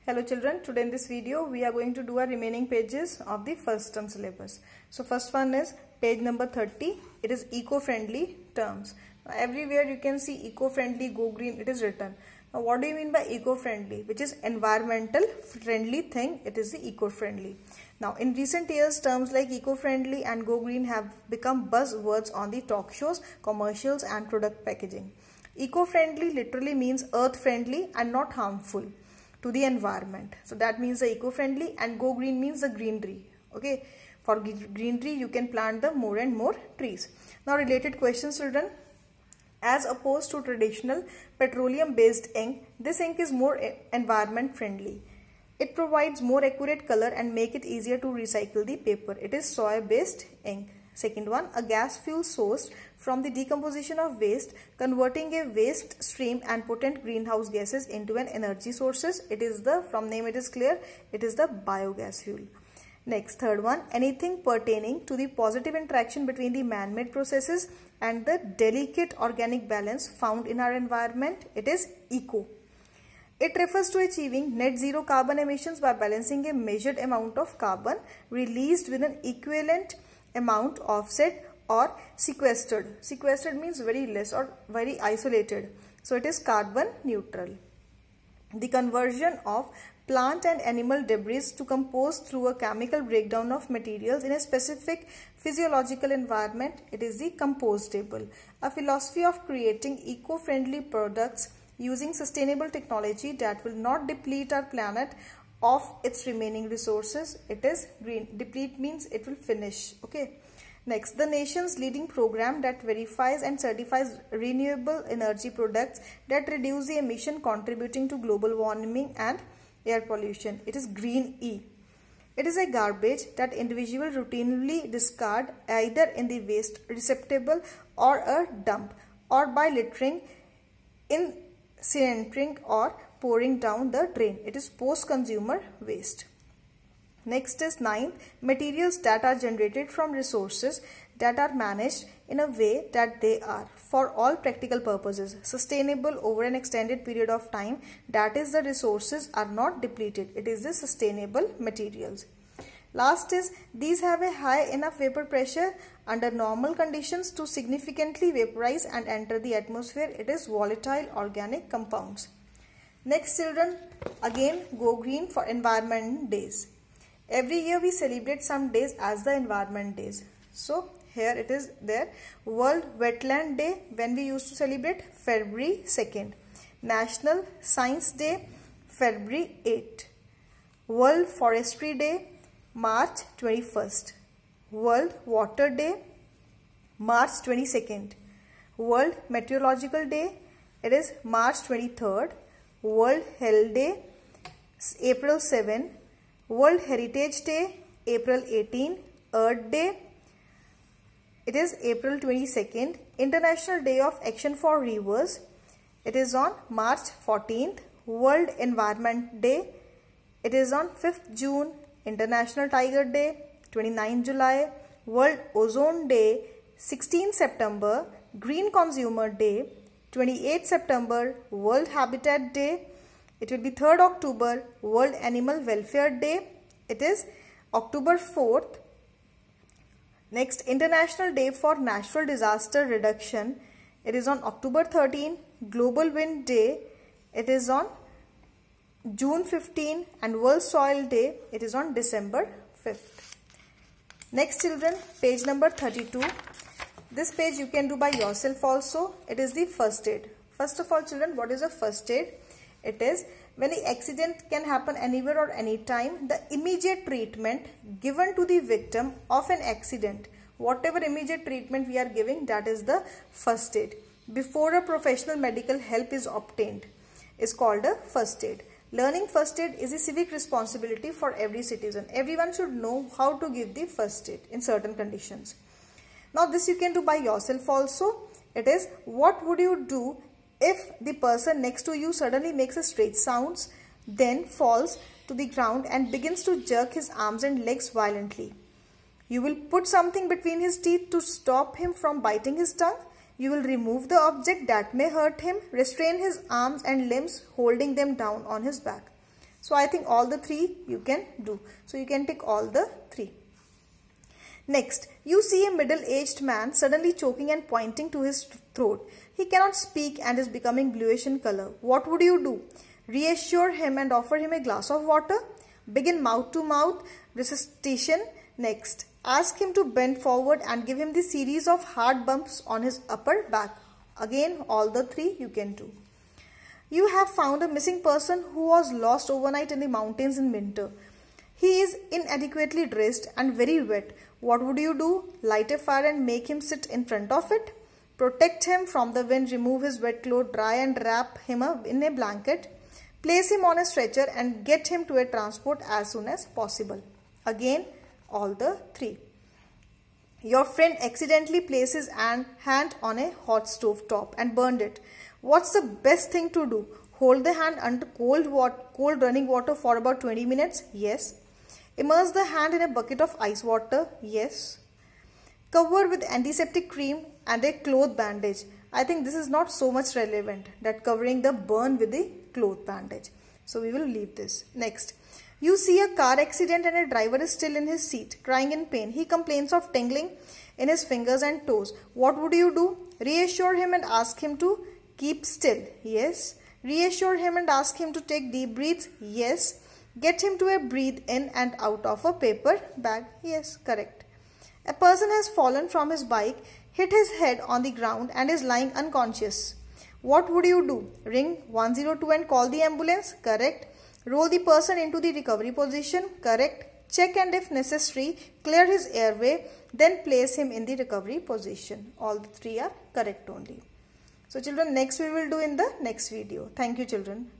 Hello children, today in this video we are going to do our remaining pages of the first term syllabus. So first one is page number 30. It is eco-friendly terms. Now, everywhere you can see eco-friendly, go green, it is written. Now what do you mean by eco-friendly? Which is environmental friendly thing, it is the eco-friendly. Now in recent years terms like eco-friendly and go green have become buzzwords on the talk shows, commercials and product packaging. Eco-friendly literally means earth-friendly and not harmful to the environment. So that means the eco-friendly, and go green means the greenery. Okay, for greenery you can plant the more and more trees. Now related questions children. As opposed to traditional petroleum based ink, this ink is more environment friendly. It provides more accurate color and make it easier to recycle the paper. It is soy based ink. Second one, a gas fuel sourced from the decomposition of waste, converting a waste stream and potent greenhouse gases into an energy sources. It is the, from name it is clear, it is the biogas fuel. Next, third one, anything pertaining to the positive interaction between the man-made processes and the delicate organic balance found in our environment. It is eco. It refers to achieving net zero carbon emissions by balancing a measured amount of carbon released with an equivalent amount offset or sequestered. Sequestered means very less or very isolated. So it is carbon neutral. The conversion of plant and animal debris to compost through a chemical breakdown of materials in a specific physiological environment. It is the compostable. A philosophy of creating eco-friendly products using sustainable technology that will not deplete our planet of its remaining resources. It is green. Deplete means it will finish. Okay. Next, the nation's leading program that verifies and certifies renewable energy products that reduce the emission contributing to global warming and air pollution. It is Green E. It is a garbage that individuals routinely discard either in the waste receptacle or a dump, or by littering, incinerating or pouring down the drain. It is post-consumer waste. Next is ninth, materials that are generated from resources that are managed in a way that they are, for all practical purposes, sustainable over an extended period of time. That is, the resources are not depleted. It is the sustainable materials. Last is, these have a high enough vapor pressure under normal conditions to significantly vaporize and enter the atmosphere. It is volatile organic compounds. Next children, again go green for environment days. Every year we celebrate some days as the environment days. So here it is there. World Wetland Day, when we used to celebrate, February 2nd. National Science Day, February 8th. World Forestry Day, March 21st. World Water Day, March 22nd. World Meteorological Day, it is March 23rd. World Health Day, April 7. World Heritage Day, April 18. Earth Day, it is April 22nd. International Day of Action for Rivers, it is on March 14th. World Environment Day, it is on 5th June. International Tiger Day, 29 July. World Ozone Day, 16 September. Green Consumer Day, 28 September. World Habitat Day, it will be 3rd October. World Animal Welfare Day, it is October 4th. Next, International Day for Natural Disaster Reduction, it is on October 13. Global Wind Day, it is on June 15. And World Soil Day, it is on December 5th. Next children, page number 32. This page you can do by yourself also. It is the first aid. First of all children, what is a first aid? It is when the accident can happen anywhere or anytime, the immediate treatment given to the victim of an accident. Whatever immediate treatment we are giving, that is the first aid. Before a professional medical help is obtained, is called a first aid. Learning first aid is a civic responsibility for every citizen. Everyone should know how to give the first aid in certain conditions. Now this you can do by yourself also. It is, what would you do if the person next to you suddenly makes a strange sounds, then falls to the ground and begins to jerk his arms and legs violently? You will put something between his teeth to stop him from biting his tongue. You will remove the object that may hurt him, restrain his arms and limbs, holding them down on his back. So I think all the 3 you can do. So you can tick all the 3. Next, you see a middle-aged man suddenly choking and pointing to his throat. He cannot speak and is becoming bluish in color. What would you do? Reassure him and offer him a glass of water? Begin mouth-to-mouth resuscitation. Next, ask him to bend forward and give him the series of hard bumps on his upper back. Again, all the 3 you can do. You have found a missing person who was lost overnight in the mountains in winter. He is inadequately dressed and very wet. What would you do? Light a fire and make him sit in front of it? Protect him from the wind, remove his wet clothes, dry and wrap him up in a blanket. Place him on a stretcher and get him to a transport as soon as possible. Again, all the 3. Your friend accidentally placed his hand on a hot stove top and burned it. What's the best thing to do? Hold the hand under cold running water for about 20 minutes? Yes. Immerse the hand in a bucket of ice water? Yes. Cover with antiseptic cream and a cloth bandage. I think this is not so much relevant, that covering the burn with the cloth bandage. So we will leave this. Next, you see a car accident and a driver is still in his seat, crying in pain. He complains of tingling in his fingers and toes. What would you do? Reassure him and ask him to keep still? Yes. Reassure him and ask him to take deep breaths? Yes. Get him to breathe in and out of a paper bag? Yes, correct. A person has fallen from his bike, hit his head on the ground and is lying unconscious. What would you do? Ring 102 and call the ambulance? Correct. Roll the person into the recovery position? Correct. Check and if necessary, clear his airway, then place him in the recovery position. All the 3 are correct only. So children, next we will do in the next video. Thank you children.